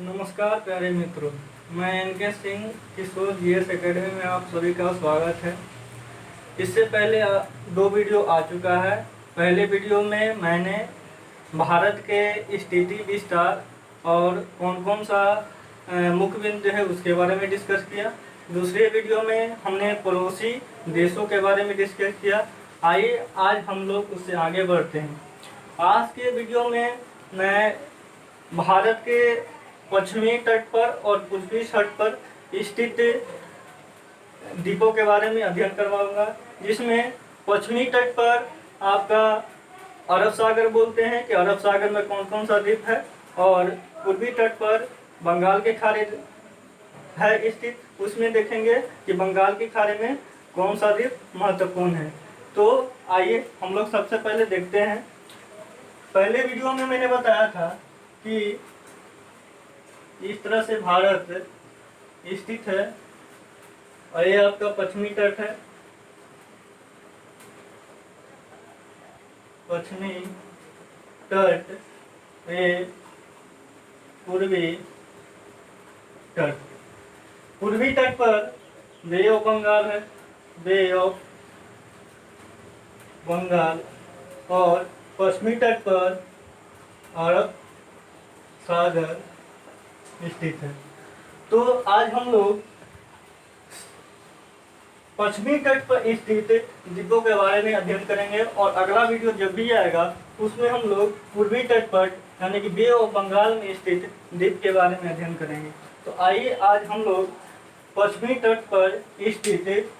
नमस्कार प्यारे मित्रों, मैं एन.के. सिंह किशोर जीएस एकेडमी में आप सभी का स्वागत है। इससे पहले दो वीडियो आ चुका है। पहले वीडियो में मैंने भारत के स्थिति विस्तार और कौन कौन सा मुख्य बिंदु है उसके बारे में डिस्कस किया। दूसरे वीडियो में हमने पड़ोसी देशों के बारे में डिस्कस किया। आइए आज हम लोग उससे आगे बढ़ते हैं। आज के वीडियो में मैं भारत के पश्चिमी तट पर और पूर्वी तट पर स्थित द्वीपों के बारे में अध्ययन करवाऊंगा, जिसमें पश्चिमी तट पर आपका अरब सागर बोलते हैं कि अरब सागर में कौन कौन सा द्वीप है, और पूर्वी तट पर बंगाल के खाड़ी है स्थित, उसमें देखेंगे कि बंगाल की खाड़ी में कौन सा द्वीप महत्वपूर्ण है। तो आइए हम लोग सबसे पहले देखते हैं। पहले वीडियो में मैंने बताया था कि इस तरह से भारत स्थित है और ये आपका पश्चिमी तट है। पश्चिमी तट, ये पूर्वी तट। पूर्वी तट पर बे ऑफ बंगाल है, बे ऑफ बंगाल, और पश्चिमी तट पर अरब सागर स्थित है। तो आज हम लोग पश्चिमी तट पर स्थित द्वीपों के बारे में अध्ययन करेंगे, और अगला वीडियो जब भी आएगा उसमें हम लोग पूर्वी तट पर यानी कि बे ऑफ बंगाल में स्थित द्वीप के बारे में अध्ययन करेंगे। तो आइए आज हम लोग पश्चिमी तट पर स्थित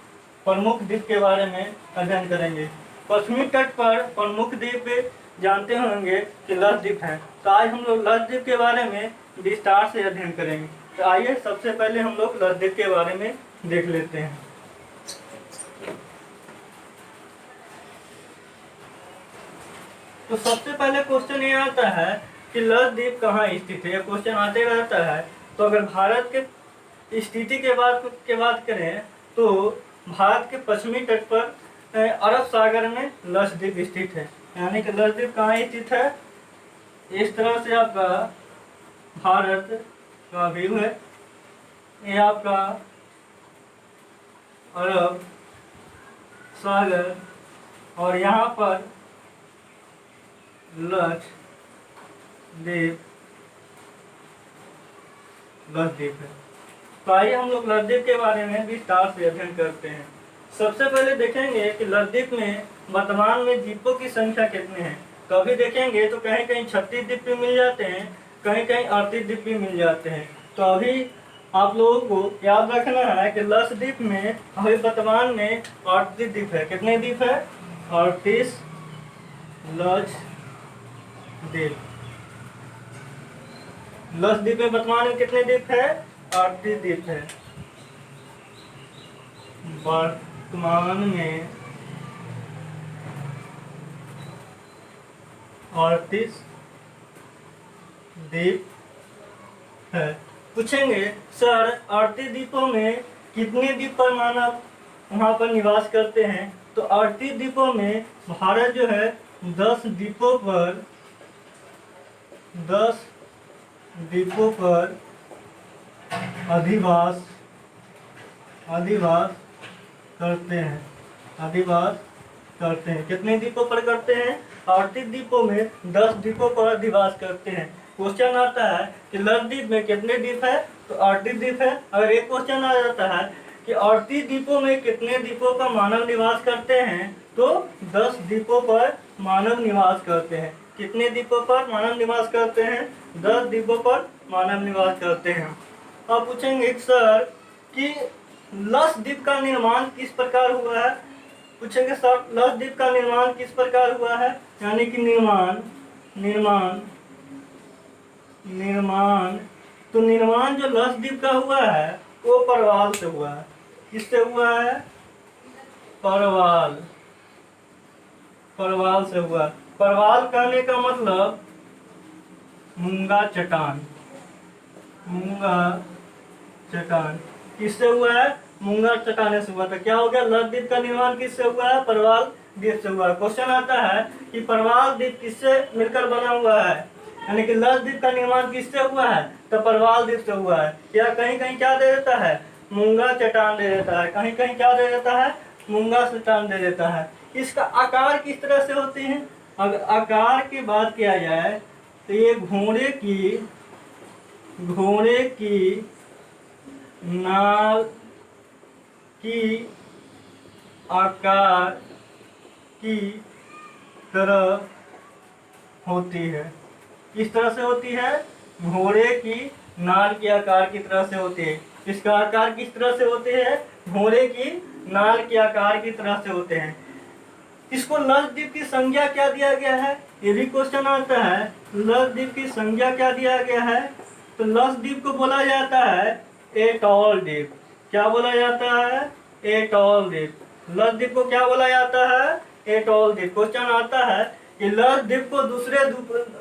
प्रमुख द्वीप के बारे में अध्ययन करेंगे। पश्चिमी तट पर प्रमुख द्वीप जानते होंगे कि लक्षद्वीप है। तो आज हम लोग लक्षद्वीप के बारे में विस्तार से अध्ययन करेंगे। तो आइए सबसे पहले हम लोग लक्षद्वीप के बारे में देख लेते हैं। तो सबसे पहले क्वेश्चन ये आता है कि लक्षद्वीप कहाँ स्थित है। यह क्वेश्चन आते रहता है। तो अगर भारत के स्थिति के बात करें तो भारत के पश्चिमी तट पर अरब सागर में लक्षद्वीप स्थित है। यानी कि लक्षद्वीप कहाँ स्थित है, इस तरह से आपका भारत का व्यू है। ये आपका अरब सागर और यहाँ पर लक्षद्वीप है। तो आइए हम लोग लक्षद्वीप के बारे में विस्तार से अध्ययन करते हैं। सबसे पहले देखेंगे कि लक्षद्वीप में वर्तमान में द्वीपों की संख्या कितनी है। तो अभी देखेंगे तो कहीं कहीं 36 द्वीप भी मिल जाते हैं, कहीं कहीं 38 द्वीप भी मिल जाते हैं। तो अभी आप लोगों को याद रखना है कि लक्षद्वीप में अभी वर्तमान में 38 द्वीप है। कितने द्वीप है? 38 लक्षद्वीप। लक्षद्वीप में वर्तमान में कितने द्वीप है? 38 द्वीप है। वर्तमान में 38 द्वीप है। पूछेंगे सर 38 द्वीपों में कितने द्वीप पर मानव वहां पर निवास करते हैं। तो 38 द्वीपों में भारत जो है 10 द्वीपों पर अधिवास करते हैं। कितने द्वीपों पर करते हैं? 38 द्वीपों में 10 द्वीपों पर अधिवास करते हैं। क्वेश्चन आता है कि लक्षद्वीप में कितने द्वीप है? तो 38 द्वीप है। अगर एक क्वेश्चन आ जाता है कि 38 द्वीपों में कितने द्वीपों पर मानव निवास करते हैं, तो 10 द्वीपों पर मानव निवास करते हैं। कितने द्वीपों पर मानव निवास करते हैं? 10 द्वीपों पर मानव निवास करते हैं। अब पूछेंगे सर कि लक्षद्वीप का निर्माण किस प्रकार हुआ है। पूछेंगे सर लक्षद्वीप का निर्माण किस प्रकार हुआ है। यानी कि निर्माण तो निर्माण जो लक्षद्वीप का हुआ है वो परवाल से हुआ है। किससे हुआ है? परवाल से हुआ। परवाल कहने का मतलब मूंगा चट्टान। किससे हुआ है? मूंगा चट्टान से हुआ। तो क्या हो गया? लक्षद्वीप का निर्माण किससे हुआ है? परवाल द्वीप से हुआ है। क्वेश्चन आता है कि परवाल द्वीप किससे मिलकर बना हुआ है। यानी कि लक्षद्वीप का निर्माण किससे हुआ है? तो प्रवाल द्वीप से हुआ है। या कहीं कहीं क्या दे देता है? मूंगा चट्टान दे देता है। कहीं कहीं क्या दे देता है? मूंगा चट्टान दे देता है। इसका आकार किस तरह से होती है? अगर आकार की बात किया जाए तो ये घोड़े की नाल की आकार की तरह होती है। किस तरह से होती है? घोड़े की नाल के आकार की तरह से होती है। इसका आकार किस तरह से होते हैं? घोड़े की नाल के आकार की तरह से होते हैं। इसको लक्षद्वीप की संज्ञा क्या दिया गया है? ये भी क्वेश्चन आता है। लक्षद्वीप की संज्ञा क्या दिया गया है? तो लक्षद्वीप को बोला जाता है एटॉल द्वीप। क्या बोला जाता है? एटॉल द्वीप। लक्षद्वीप को क्या बोला जाता है? एटॉल द्वीप। क्वेश्चन आता है कि लक्षद्वीप को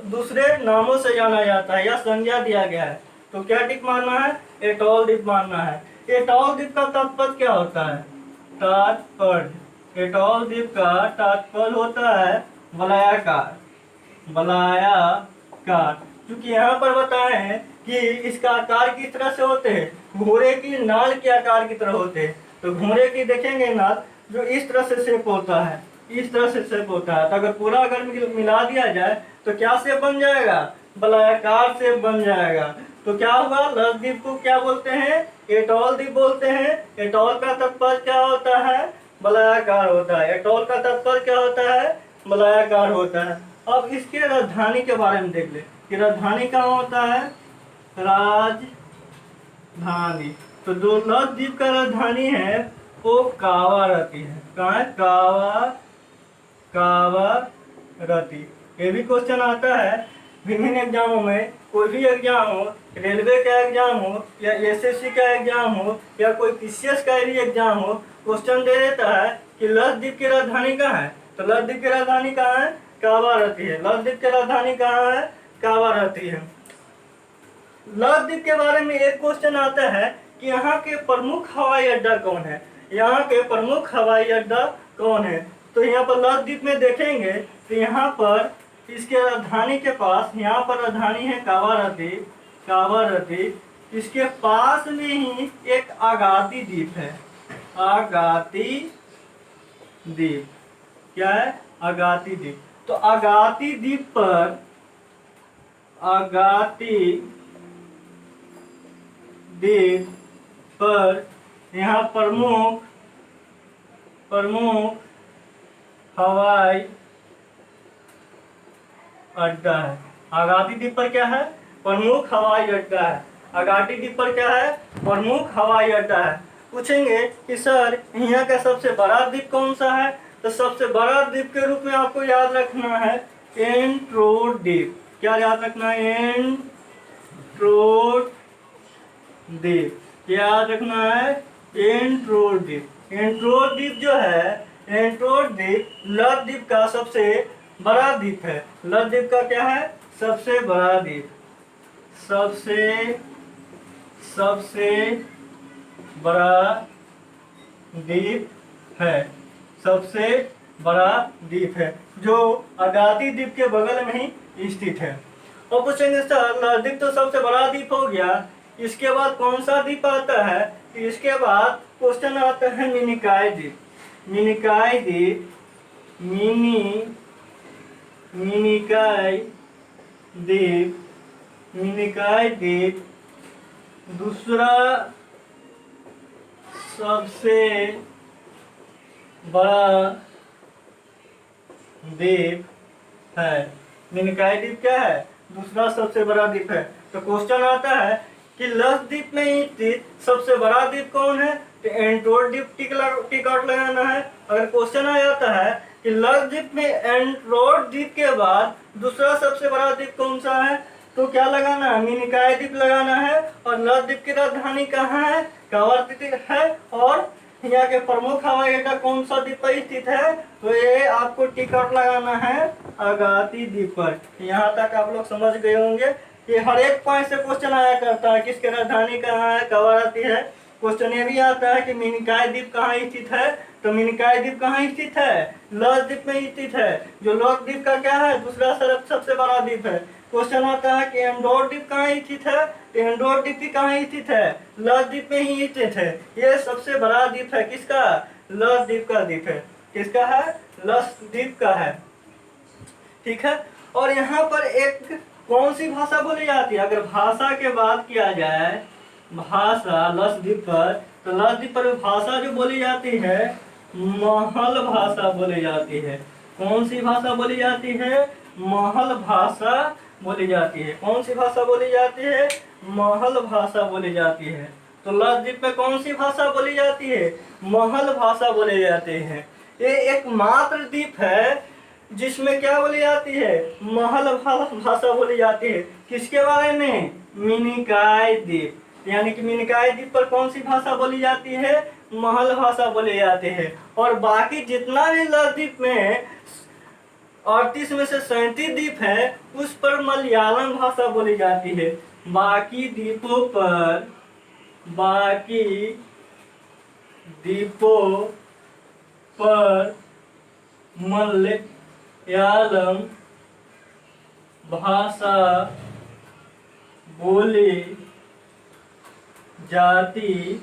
दूसरे नामों से जाना जाता है या संज्ञा दिया गया है, तो क्या टिक मानना है? एटॉल द्वीप मानना है। एटॉल द्वीप का तात्पर्य क्या होता है? तात्पर्य एटॉल द्वीप का तात्पर्य होता है वलयाकार। क्योंकि यहाँ पर बताए हैं कि इसका आकार किस तरह से होते हैं? घोड़े की नाल के आकार की तरह होते हैं। तो घोड़े की देखेंगे नाल जो इस तरह से शेप होता है, इस तरह से शेप होता है। तो अगर पूरा अगर मिला दिया जाए तो क्या शेप बन जाएगा? वलयाकार शेप बन जाएगा। तो क्या हुआ? लक्षद्वीप को क्या बोलते हैं? एटॉल द्वीप बोलते हैं। एटॉल का तात्पर्य क्या होता है? वलयाकार होता है। एटॉल का तात्पर्य क्या होता है? वलयाकार होता है। अब इसके राजधानी के बारे में देख ले कि राजधानी कहाँ होता है? राजधानी। तो जो लक्षद्वीप का राजधानी है वो कावा रहती है। कहाँ है? कावारती। ये भी क्वेश्चन आता है विभिन्न एग्जामों में। कोई भी एग्जाम हो, रेलवे का एग्जाम हो या एसएससी का एग्जाम हो या कोई पीसीएस का भी एग्जाम हो, क्वेश्चन दे देता है कि लक्षद्वीप की राजधानी कहाँ है? तो लक्षद्वीप की राजधानी कहाँ है? कावारती है। लक्षद्वीप की राजधानी कहाँ है? कावारती है। लक्षद्वीप के बारे में एक क्वेश्चन आता है कि यहाँ के प्रमुख हवाई अड्डा कौन है? यहाँ के प्रमुख हवाई अड्डा कौन है? तो यहाँ पर लक्षद्वीप में देखेंगे तो यहाँ पर इसके राजधानी के पास, यहाँ पर राजधानी है कावारती। इसके पास में ही एक आगाती द्वीप है। आगाती द्वीप क्या है? आगाती द्वीप। तो आगाती द्वीप पर यहाँ प्रमुख हवाई अड्डा है। आगाती द्वीप पर क्या है? प्रमुख हवाई अड्डा है। आगाती द्वीप पर क्या है? प्रमुख हवाई अड्डा है। पूछेंगे कि सर यहाँ का सबसे बड़ा द्वीप कौन सा है? तो सबसे बड़ा द्वीप के रूप में आपको याद रखना है एंड्रोट द्वीप। क्या याद रखना है? एंड्रोट द्वीप। क्या याद रखना है? एंड्रोट द्वीप। एंड्रोट द्वीप जो है, एंड्रोट द्वीप लक्षद्वीप का सबसे बड़ा द्वीप है। लक्षद्वीप का क्या है? सबसे बड़ा द्वीप। सबसे बड़ा द्वीप है। सबसे बड़ा द्वीप है जो आगाती द्वीप के बगल में ही स्थित है। और पूछेंगे सर लक्षद्वीप तो सबसे बड़ा द्वीप हो गया, इसके बाद कौन सा द्वीप आता है? इसके बाद क्वेश्चन आता है मिनिकॉय द्वीप। मिनिकॉय द्वीप मिनिकॉय द्वीप दूसरा सबसे बड़ा द्वीप है। मिनिकॉय द्वीप क्या है? दूसरा सबसे बड़ा द्वीप है। तो क्वेश्चन आता है कि लक्षद्वीप में स्थित सबसे बड़ा द्वीप कौन है? तो एंड्रोट द्वीप टिक आउट लगाना है। अगर क्वेश्चन आ जाता है कि लक्षद्वीप में एंड्रोट द्वीप के बाद दूसरा सबसे बड़ा द्वीप कौन सा है, तो क्या लगाना है? मिनिकॉय द्वीप लगाना है। और लक्षद्वीप की राजधानी कहाँ है? कावारती है। और यहाँ के प्रमुख हवाई अड्डा कौन सा द्वीप पर स्थित है? तो ये आपको टिकट लगाना है आगाती द्वीप पर। यहाँ तक आप लोग समझ गए होंगे कि हर एक पॉइंट से क्वेश्चन आया करता है। किसकी राजधानी कहाँ है? कावारती है। क्वेश्चन ये भी आता है कि मिनिकॉय द्वीप कहाँ स्थित है? तो मिनिकॉय द्वीप कहाँ स्थित है? लक्षद्वीप में स्थित है। जो लक्षद्वीप का क्या है? दूसरा सबसे बड़ा द्वीप है। क्वेश्चन आता है कि एंडोर द्वीप कहाँ स्थित है, तो एंडोर द्वीप भी कहाँ स्थित है, लक्षद्वीप में ही स्थित है। ये सबसे बड़ा द्वीप है किसका, लक्षद्वीप का द्वीप है। किसका है, लक्षद्वीप का है। ठीक है। और यहाँ पर एक कौन सी भाषा बोली जाती है, अगर भाषा के बात किया जाए, भाषा लक्षद्वीप पर, तो लक्षद्वीप पर भाषा जो बोली जाती है महल भाषा बोली जाती है। कौन सी भाषा बोली जाती है, महल भाषा बोली जाती है। कौन सी भाषा बोली जाती है, महल भाषा बोली जाती है। तो लक्षद्वीप में कौन सी भाषा बोली जाती है, महल भाषा बोली जाती है। ये एकमात्र द्वीप है जिसमें क्या बोली जाती है, महल भाषा बोली जाती है। किसके बारे में, मिनिकॉय द्वीप, यानी कि मिनिकॉय द्वीप पर कौन सी भाषा बोली जाती है, महल भाषा बोली जाती है। और बाकी जितना भी लक्षद्वीप में 38 में से 37 द्वीप है उस पर मलयालम भाषा बोली जाती है। बाकी द्वीपों पर मलयालम भाषा बोली जाती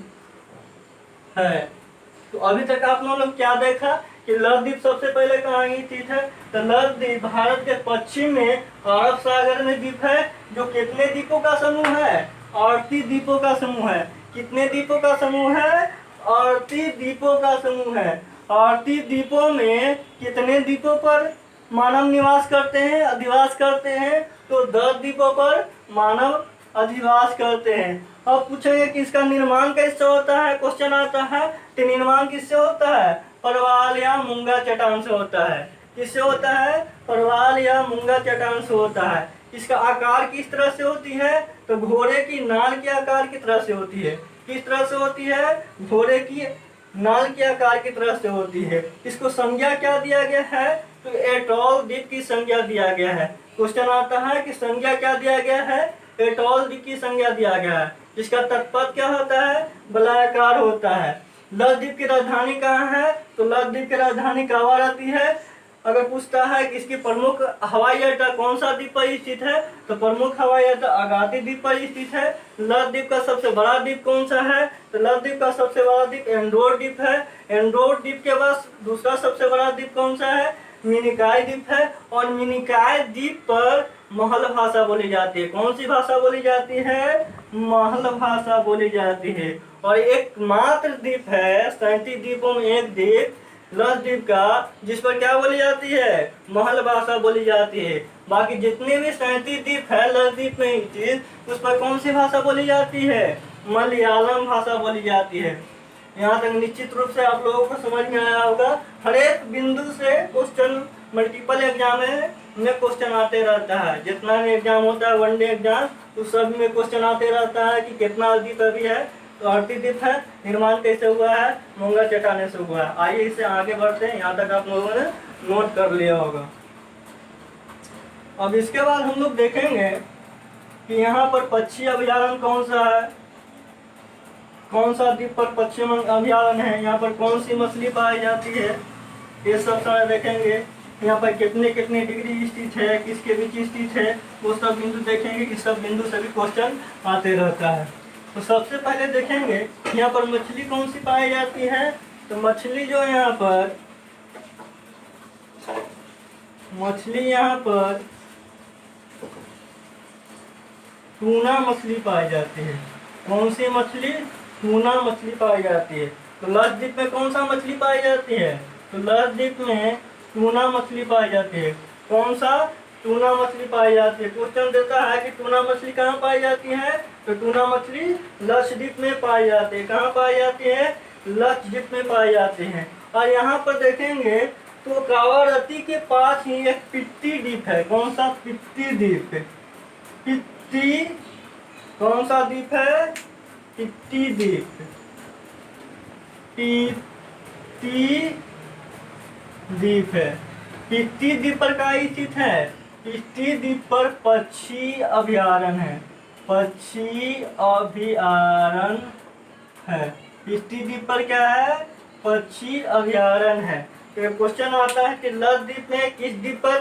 है। तो अभी तक आप लोग क्या देखा कि लक्षद्वीप सबसे पहले कहाँ स्थित है, तो लक्षद्वीप भारत के पश्चिम में अरब सागर में द्वीप है, जो कितने द्वीपों का समूह है, 38 द्वीपों का समूह है। कितने द्वीपों का समूह है, 38 द्वीपों का समूह है। 38 द्वीपों में कितने द्वीपों पर मानव निवास करते हैं, अधिवास करते हैं, तो 10 द्वीपों पर मानव अधिवास करते हैं। अब पूछेंगे कि इसका निर्माण कैसे होता है, क्वेश्चन आता है, तो निर्माण किससे होता है, परवाल या मूंगा चट्टान से होता है। किससे होता है, परवाल या मूंगा चट्टान से होता है। इसका आकार किस तरह से होती है, तो घोड़े की नाल के आकार की तरह से होती है। किस तरह से होती है, घोड़े की नाल के आकार की तरह से होती है। इसको संज्ञा क्या दिया गया है, तो एटॉल द्वीप की संज्ञा दिया गया है। क्वेश्चन आता है कि संज्ञा क्या दिया गया है, एटॉल द्वीप की संज्ञा दिया गया है। इसका तटपथ क्या होता है, वलयाकार होता है। लक्षद्वीप की राजधानी कहाँ है, तो लक्षद्वीप की राजधानी कावा रहती है। अगर पूछता है कि इसकी प्रमुख हवाई अड्डा कौन सा द्वीप पर स्थित है, तो प्रमुख हवाई अड्डा अगाती द्वीप पर स्थित है। लक्षद्वीप का सबसे बड़ा द्वीप कौन सा है, तो लक्षद्वीप का सबसे बड़ा द्वीप एंडोर द्वीप है। एंडोर द्वीप के बाद दूसरा सबसे बड़ा द्वीप कौन सा है, मिनिकॉय द्वीप है। और मिनिकॉय द्वीप पर महल भाषा बोली जाती है। कौन सी भाषा बोली जाती है, महल भाषा बोली जाती है। और एकमात्र द्वीप है 37 द्वीपों में एक द्वीप लक्षद्वीप का, जिस पर क्या बोली जाती है, महल भाषा बोली जाती है। बाकी जितने भी 37 द्वीप है लक्षद्वीप में स्थित, उस पर कौन सी भाषा बोली जाती है, मलयालम भाषा बोली जाती है। यहाँ तक निश्चित रूप से आप लोगों को समझ में आया होगा। हर एक बिंदु से क्वेश्चन मल्टीपल एग्जाम में क्वेश्चन आते रहता है। जितना भी एग्जाम होता है वनडे एग्जाम, उस सब में क्वेश्चन आते रहता है कि कितना द्वीप अभी है, तो 38 द्वीप है। निर्माण कैसे हुआ है, मूंगा चट्टान से हुआ है। आइए इससे आगे बढ़ते हैं। यहाँ तक आप लोगों ने नोट कर लिया होगा। अब इसके बाद हम लोग देखेंगे कि यहाँ पर पक्षी अभयारण्य कौन सा है, कौन सा द्वीप पर पक्षी अभयारण्य है, यहाँ पर कौन सी मछली पाई जाती है, ये सब सारे देखेंगे। यहाँ पर कितने कितने डिग्री स्थित है, किसके बीच स्थित है, वो सब बिंदु देखेंगे। इस सब बिंदु से भी क्वेश्चन आते रहता है। तो सबसे पहले देखेंगे यहाँ पर मछली कौन सी पाई जाती है, तो मछली जो है यहाँ पर, मछली यहाँ पर टूना मछली पाई जाती है। कौन सी मछली, टूना मछली पाई जाती है। तो लक्षद्वीप में कौन सा मछली पाई जाती है, तो लक्षद्वीप में टूना मछली पाई जाती है। कौन सा, टूना मछली पाई जाती है। क्वेश्चन देता है कि टूना मछली कहाँ पाई जाती है, तो टूना मछली लक्षद्वीप में पाई जाती है। कहाँ पाई जाती है, लक्षद्वीप में पाई जाती है। और यहाँ पर देखेंगे तो कावारती के पास ही एक पित्ती द्वीप है। कौन सा, पित्ती द्वीप। पित्ती कौन सा द्वीप है, पित्ती द्वीप। पित्ती द्वीप है। पित्ती द्वीप पर क्या स्थित है, पित्ती द्वीप पर पक्षी अभयारण्य है। पक्षी अभयारण्य है। पित्ती द्वीप पर क्या है, पक्षी अभयारण्य है। तो क्वेश्चन आता है कि लक्षद्वीप में किस द्वीप पर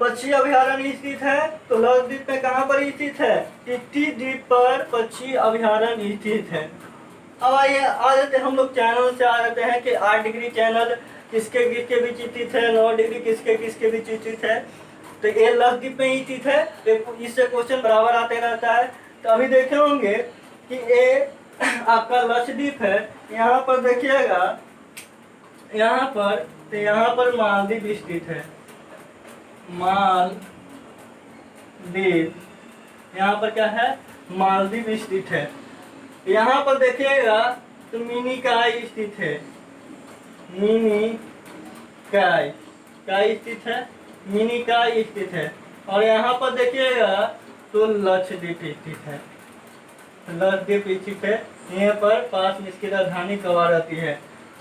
पक्षी अभयारण्य स्थित है? तो लक्षद्वीप में कहाँ पर स्थित है? टिटली द्वीप पर पक्षी अभयारण्य स्थित है। अब आइए आ जाते हैं हम लोग चैनल से, आ जाते हैं कि 8 डिग्री चैनल किसके किसके बीच स्थित है, 9 डिग्री किसके किसके बीच स्थित है। तो ये लक्षद्वीप में स्थित है, तो इससे क्वेश्चन बराबर आते रहता है। तो अभी देखे होंगे कि ये आपका लक्षद्वीप है, यहाँ पर देखिएगा, यहाँ पर तो यहाँ पर मालदीव स्थित है, मालदीव, यहाँ पर क्या है? मालदीव स्थित है। यहाँ पर देखिएगा तो मिनिकॉय स्थित है, मिनिकॉय काय स्थित है, मिनिकॉय स्थित है। और यहाँ पर देखिएगा तो लक्षद्वीप स्थित है, लक्षद्वीप स्थित है। यहाँ पर पास में इसकी राजधानी कवा रहती है।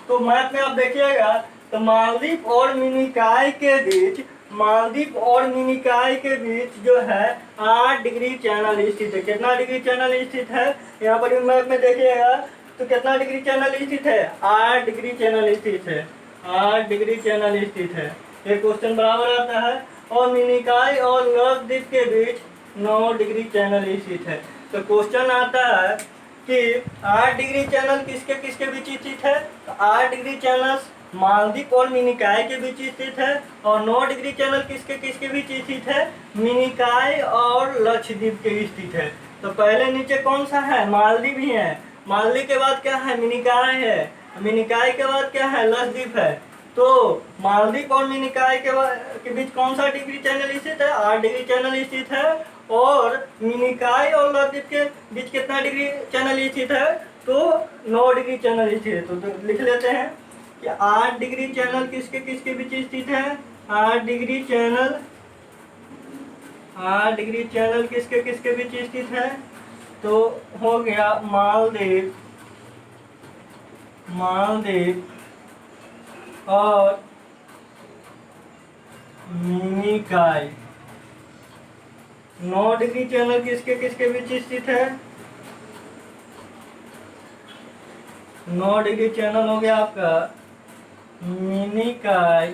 तो मैप में आप देखिएगा तो मालदीव और मिनिकॉय के बीच, मालदीव और मिनिकॉय के बीच जो है 8 डिग्री चैनल स्थित है। कितना डिग्री चैनल स्थित है? यहाँ पर मैप में देखिएगा तो कितना डिग्री चैनल स्थित है? 8 डिग्री चैनल स्थित है, 8 डिग्री चैनल स्थित है। ये क्वेश्चन बराबर आता है। और मिनिकॉय और लक्षद्वीप के बीच 9 डिग्री चैनल स्थित है। तो क्वेश्चन आता है कि 8 डिग्री चैनल किसके किसके बीच स्थित है? तो 8 डिग्री चैनल मालदीव और मिनिकॉय के बीच स्थित है। और 9 डिग्री चैनल किसके किसके बीच स्थित है? मिनिकॉय और लक्षद्वीप के स्थित है। तो पहले नीचे कौन सा है? मालदीव ही है। मालदीव के बाद क्या है? मिनिकॉय है। मिनिकॉय के बाद क्या है? लक्षद्वीप है। तो मालदीव और मिनिकॉय के बीच कौन सा डिग्री चैनल स्थित है? 8 डिग्री चैनल स्थित है। और मिनिकॉय और लक्षद्वीप के बीच कितना डिग्री चैनल स्थित है? तो 9 डिग्री चैनल स्थित है। तो लिख लेते हैं कि 8 डिग्री चैनल किसके किसके बीच स्थित है? 8 डिग्री चैनल, 8 डिग्री चैनल किसके किसके बीच स्थित है? तो हो गया मालदीव, मालदीव और मिनिकॉय। 9 डिग्री चैनल किसके किसके बीच स्थित है? 9 डिग्री चैनल हो गया आपका मिनिकॉय,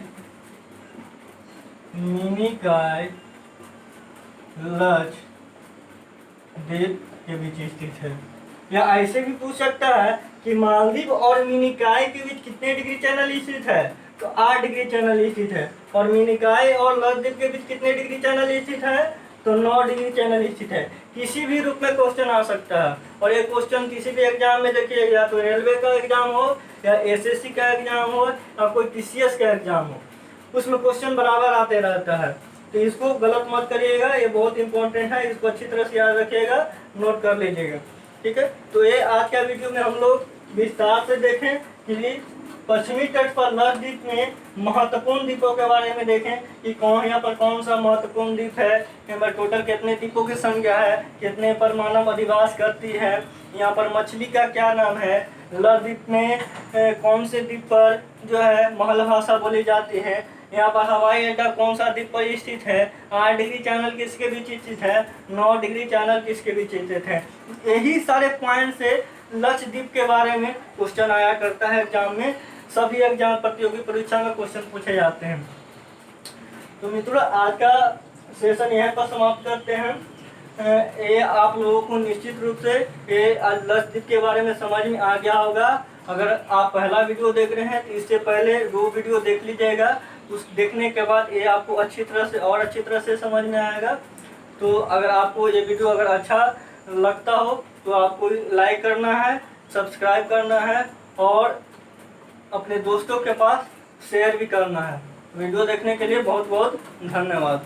मिनिकॉय लक्षद्वीप के बीच स्थित है। या ऐसे भी पूछ सकता है कि मालदीव और मिनिकॉय के बीच कितने डिग्री चैनल स्थित है? तो 8 डिग्री चैनल स्थित है। और मिनिकॉय और लक्षद्वीप के बीच कितने डिग्री चैनल स्थित है? तो 9 डिग्री चैनल स्थित है। किसी भी रूप में क्वेश्चन आ सकता है। और ये क्वेश्चन किसी भी एग्जाम में देखिए, या तो रेलवे का एग्जाम हो, या एसएससी का एग्जाम हो, या कोई टीसीएस का एग्जाम हो, उसमें क्वेश्चन बराबर आते रहता है। तो इसको गलत मत करिएगा, ये बहुत इंपॉर्टेंट है, इसको अच्छी तरह से याद रखिएगा, नोट कर लीजिएगा। ठीक है, तो ये आज का वीडियो में हम लोग विस्तार से देखें कि पश्चिमी तट पर लक्षद्वीप में महत्वपूर्ण द्वीपों के बारे में देखें कि कौन यहाँ पर कौन सा महत्वपूर्ण द्वीप है, यहाँ पर टोटल कितने द्वीपों की संख्या है, कितने पर मानव अधिवास करती है, यहाँ पर मछली का क्या नाम है, लक्षद्वीप में कौन से द्वीप पर जो है महल भाषा बोली जाती है, यहाँ पर हवाई अड्डा कौन सा द्वीप पर स्थित है, 8 डिग्री चैनल किसके बीच स्थित है, 9 डिग्री चैनल किसके बीच स्थित है। यही सारे पॉइंट से लक्षद्वीप के बारे में क्वेश्चन आया करता है एग्जाम में। सभी एग्जाम प्रतियोगी परीक्षा में क्वेश्चन पूछे जाते हैं। तो मित्रों, आज का सेशन यहाँ पर समाप्त करते हैं। ये आप लोगों को निश्चित रूप से ये लक्षद्वीप के बारे में समझ में आ गया होगा। अगर आप पहला वीडियो देख रहे हैं तो इससे पहले 2 वीडियो देख लीजिएगा। उस देखने के बाद ये आपको अच्छी तरह से और अच्छी तरह से समझ में आएगा। तो अगर आपको ये वीडियो अगर अच्छा लगता हो तो आपको लाइक करना है, सब्सक्राइब करना है और अपने दोस्तों के पास शेयर भी करना है। वीडियो देखने के लिए बहुत बहुत धन्यवाद।